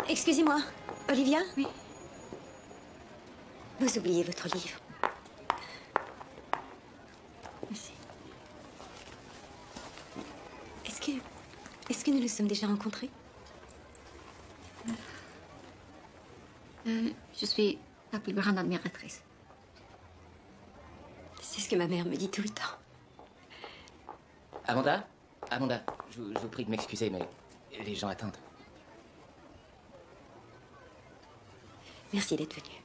Excusez-moi, Olivia? Oui. Vous oubliez votre livre. Merci. Est-ce que nous nous sommes déjà rencontrés? Je suis ta plus grande admiratrice. C'est ce que ma mère me dit tout le temps. Amanda, je vous prie de m'excuser, mais les gens attendent. Merci d'être venue.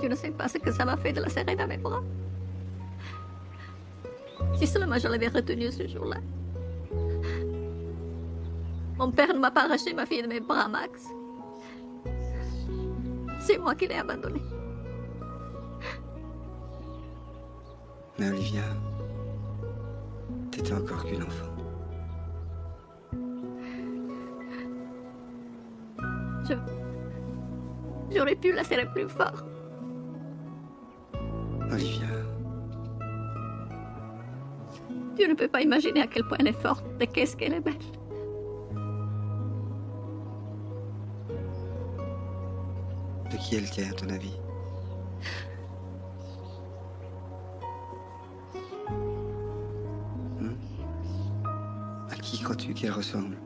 Tu ne sais pas ce que ça m'a fait de la serrer dans mes bras. Si seulement je l'avais retenue ce jour-là. Mon père ne m'a pas arraché ma fille de mes bras, Max. C'est moi qui l'ai abandonnée. Mais Olivia, t'étais encore qu'une enfant. J'aurais pu la serrer plus fort. Olivia, tu ne peux pas imaginer à quel point elle est forte et qu'est-ce qu'elle est belle. de qui elle tient, à ton avis? À qui crois-tu qu'elle ressemble?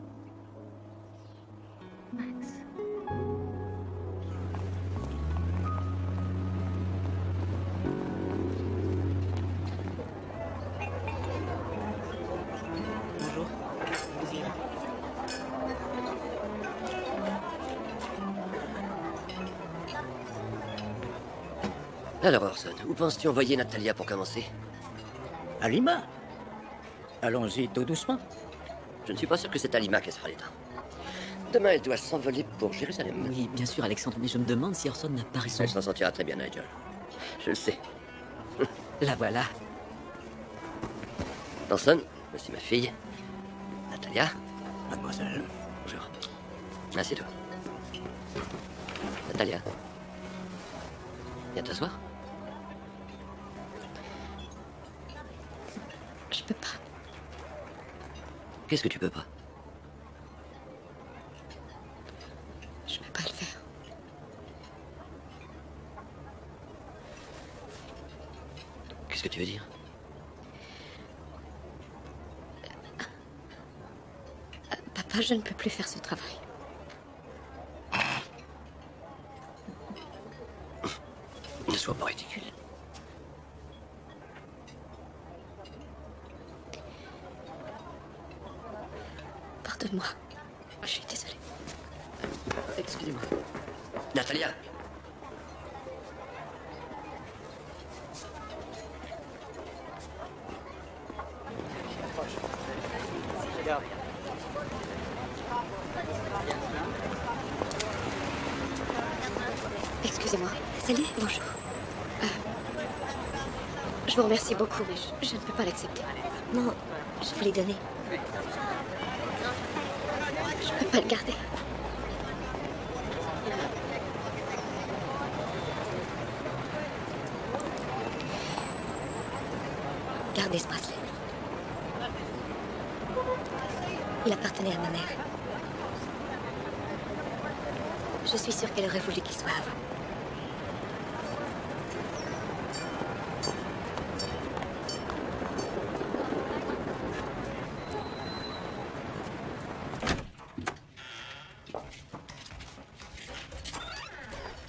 Alors, Orson, où penses-tu envoyer Natalia pour commencer? À Lima. Allons-y tout doucement. Je ne suis pas sûr que c'est à Lima qu'elle se fera les dents. Demain, elle doit s'envoler pour Jérusalem. Oui, bien sûr, Alexandre, mais je me demande si Orson n'a pas raison. Elle s'en sentira très bien, Nigel. Je le sais. La voilà. Orson, voici ma fille. Natalia. Mademoiselle. Bonjour. Assieds-toi. Natalia. Viens t'asseoir. Je peux pas. Qu'est-ce que tu peux pas? Je peux pas le faire. Qu'est-ce que tu veux dire? Papa, je ne peux plus faire ce travail. Ne sois pas ridicule. Pardonne-moi. Je suis désolée. Excusez-moi. Natalia. Excusez-moi. Salut, bonjour. Je vous remercie beaucoup, mais je ne peux pas l'accepter. Non, je vous l'ai donné. Je peux pas le garder. Gardez ce bracelet. Il appartenait à ma mère. Je suis sûre qu'elle aurait voulu qu'il soit à vous.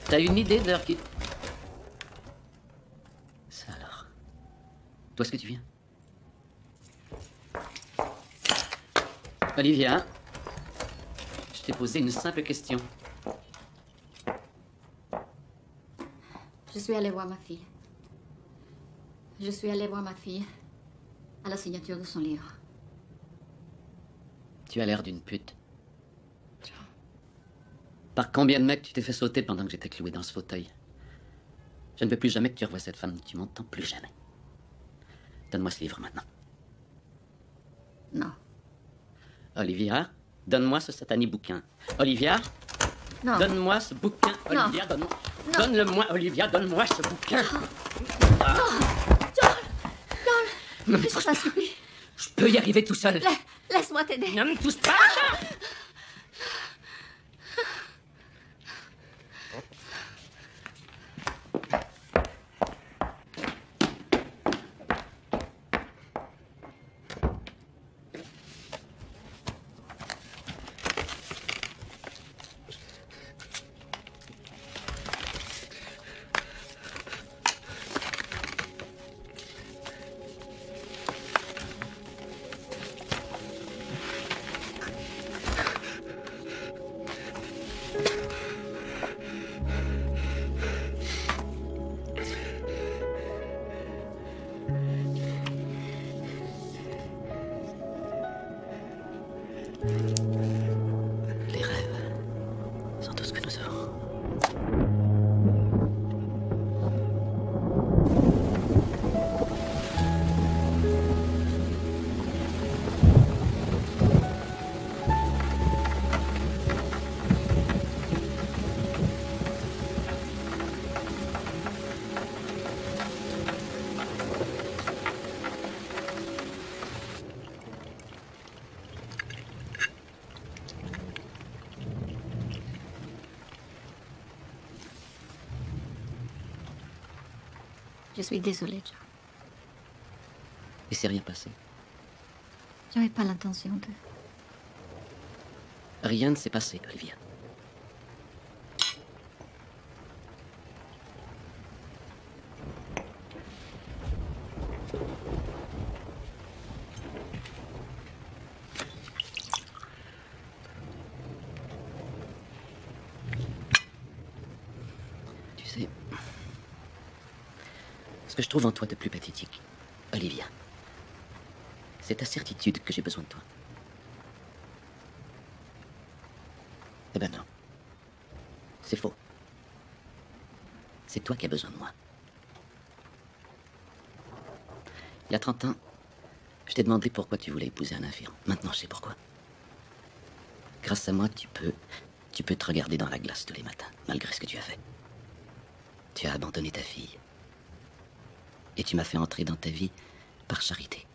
T'as une idée de l'heure qui... Ça alors. D'où est-ce que tu viens? Olivia, je t'ai posé une simple question. Je suis allée voir ma fille. Je suis allée voir ma fille à la signature de son livre. Tu as l'air d'une pute. Par combien de mecs tu t'es fait sauter pendant que j'étais cloué dans ce fauteuil? Je ne veux plus jamais que tu revoies cette femme. Tu m'entends? Plus jamais. Donne-moi ce livre maintenant. Non. Olivia, donne-moi ce satané bouquin. Olivia, non. Donne-moi ce bouquin. Non. Olivia, donne-moi... Donne-le-moi, Olivia, donne-moi ce bouquin. Joel, Ne me touche pas. Je peux y arriver tout seul. laisse-moi t'aider. Ne me touche pas. Les rêves sont tout ce que nous avons. Je suis désolée, Joe. Il s'est rien passé. J'avais pas l'intention de... Rien ne s'est passé, Olivia. Tu sais, ce que je trouve en toi de plus pathétique, Olivia, c'est ta certitude que j'ai besoin de toi. Eh ben non. C'est faux. C'est toi qui as besoin de moi. Il y a 30 ans, je t'ai demandé pourquoi tu voulais épouser un infirme. Maintenant, je sais pourquoi. Grâce à moi, tu peux te regarder dans la glace tous les matins, malgré ce que tu as fait. Tu as abandonné ta fille. Et tu m'as fait entrer dans ta vie par charité.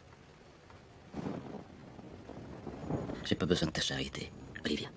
J'ai pas besoin de ta charité, Olivia.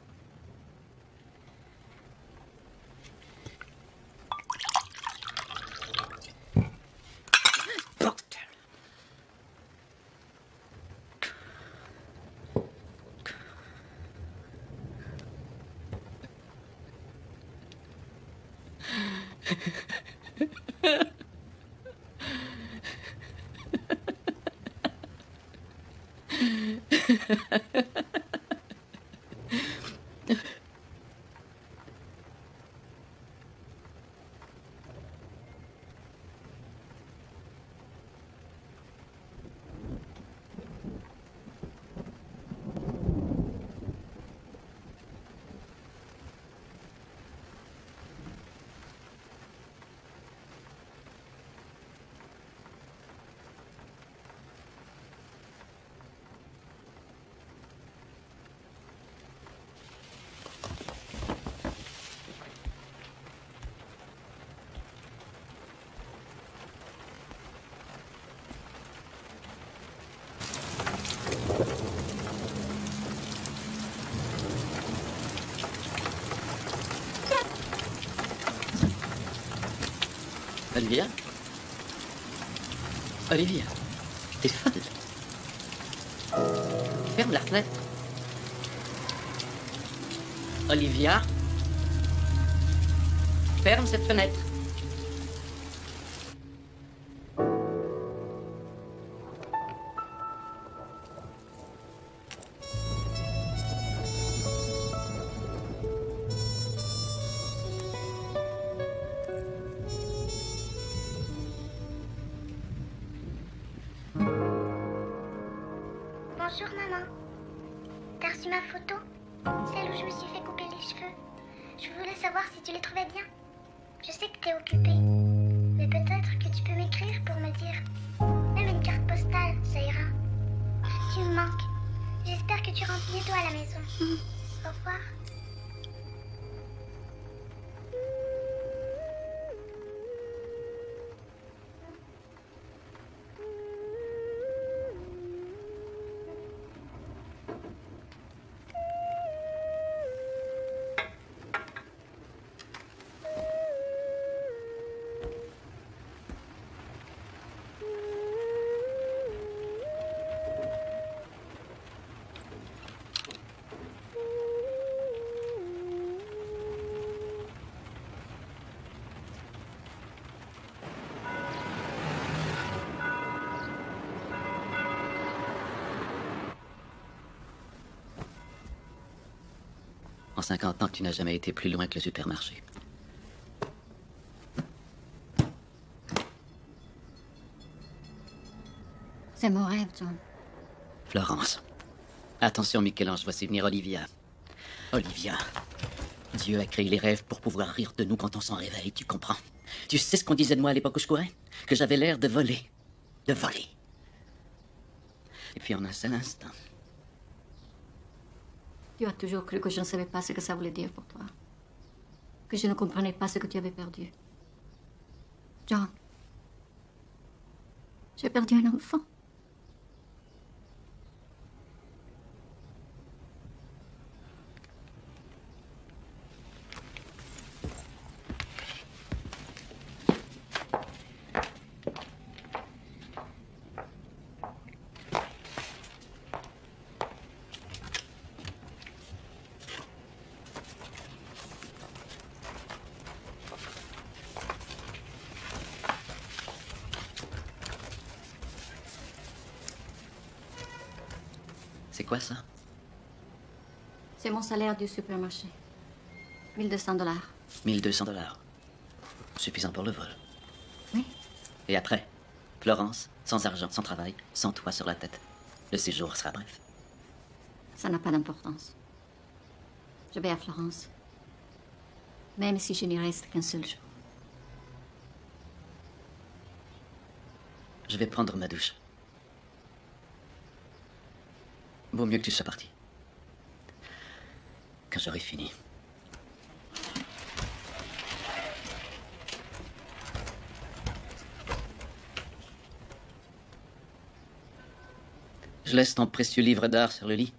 Olivia? Olivia, t'es folle. Ferme la fenêtre. Olivia? Ferme cette fenêtre. Bonjour maman. T'as reçu ma photo? Celle où je me suis fait couper les cheveux. Je voulais savoir si tu les trouvais bien. Je sais que t'es occupée. Mais peut-être que tu peux m'écrire pour me dire. Même une carte postale, ça ira. Tu me manques. J'espère que tu rentres bientôt à la maison. Au revoir. 50 ans que tu n'as jamais été plus loin que le supermarché. C'est mon rêve, John. Florence. Attention, Michel-Ange, voici venir Olivia. Olivia. Dieu a créé les rêves pour pouvoir rire de nous quand on s'en réveille, tu comprends? Tu sais ce qu'on disait de moi à l'époque où je courais? Que j'avais l'air de voler. De voler. Et puis en un seul instant... Tu as toujours cru que je ne savais pas ce que ça voulait dire pour toi. Que je ne comprenais pas ce que tu avais perdu. John. J'ai perdu un enfant. C'est quoi ça? C'est mon salaire du supermarché. 1200 $. 1200 $. Suffisant pour le vol. Oui. Et après? Florence, sans argent, sans travail, sans toit sur la tête. Le séjour sera bref. Ça n'a pas d'importance. Je vais à Florence. Même si je n'y reste qu'un seul jour. Je vais prendre ma douche. Vaut mieux que tu sois parti. Quand j'aurai fini. Je laisse ton précieux livre d'art sur le lit.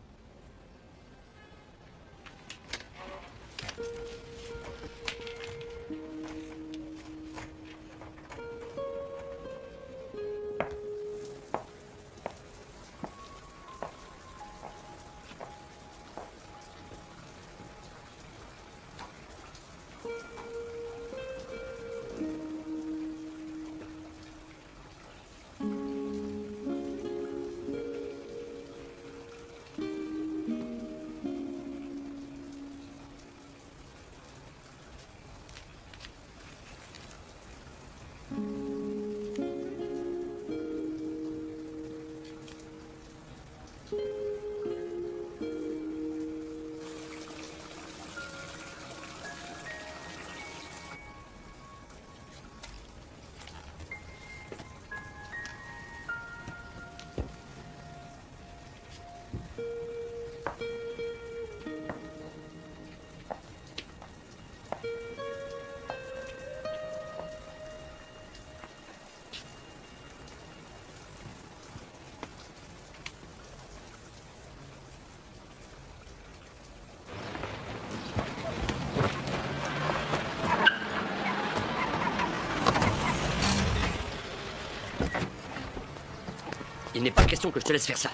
Il n'est pas question que je te laisse faire ça.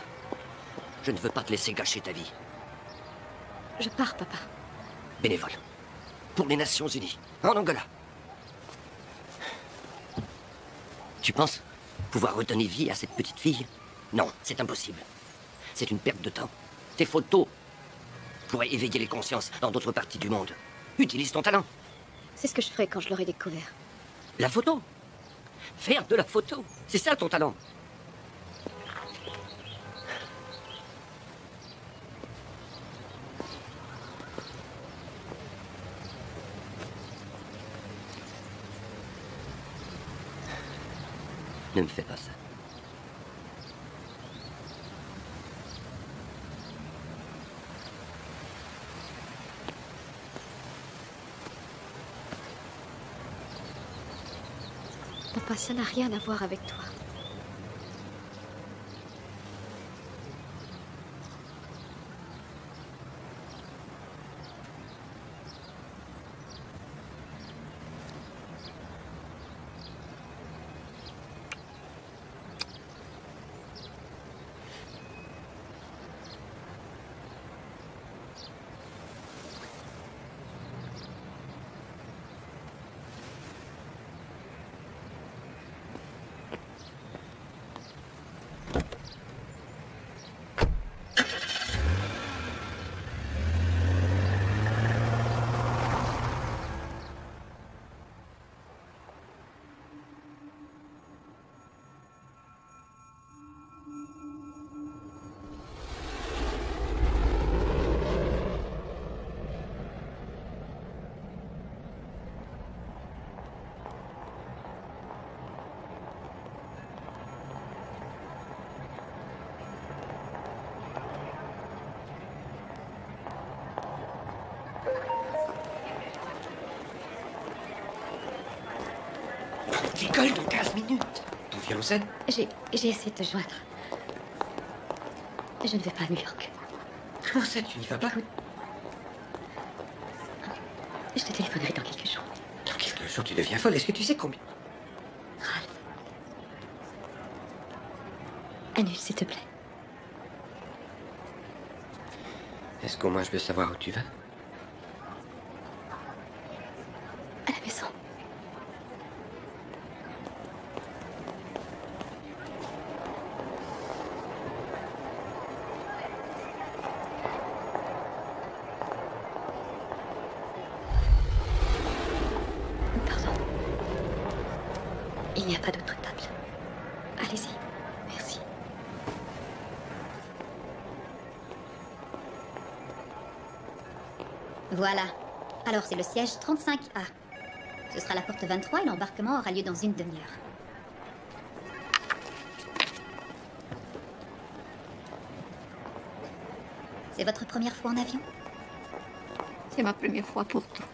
Je ne veux pas te laisser gâcher ta vie. Je pars, papa. Bénévole. Pour les Nations Unies. En Angola. Tu penses pouvoir redonner vie à cette petite fille? Non, c'est impossible. C'est une perte de temps. Tes photos pourraient éveiller les consciences dans d'autres parties du monde. Utilise ton talent. C'est ce que je ferai quand je l'aurai découvert. La photo. Faire de la photo. C'est ça ton talent. Ne me fais pas ça. Papa, ça n'a rien à voir avec toi. viens en scène? J'ai essayé de te joindre. Je ne vais pas à New York. Comment ça, tu n'y vas pas? Écoute, je te téléphonerai dans quelques jours. Dans quelques jours, tu deviens folle. Est-ce que tu sais combien? Ralph. Annule, s'il te plaît. Est-ce qu'au moins je peux savoir où tu vas? À la maison. Pardon. Il n'y a pas d'autre table. Allez-y. Merci. Voilà. Alors, c'est le siège 35A. Ce sera la porte 23 et l'embarquement aura lieu dans une demi-heure. C'est votre première fois en avion? C'est ma première fois pour toi.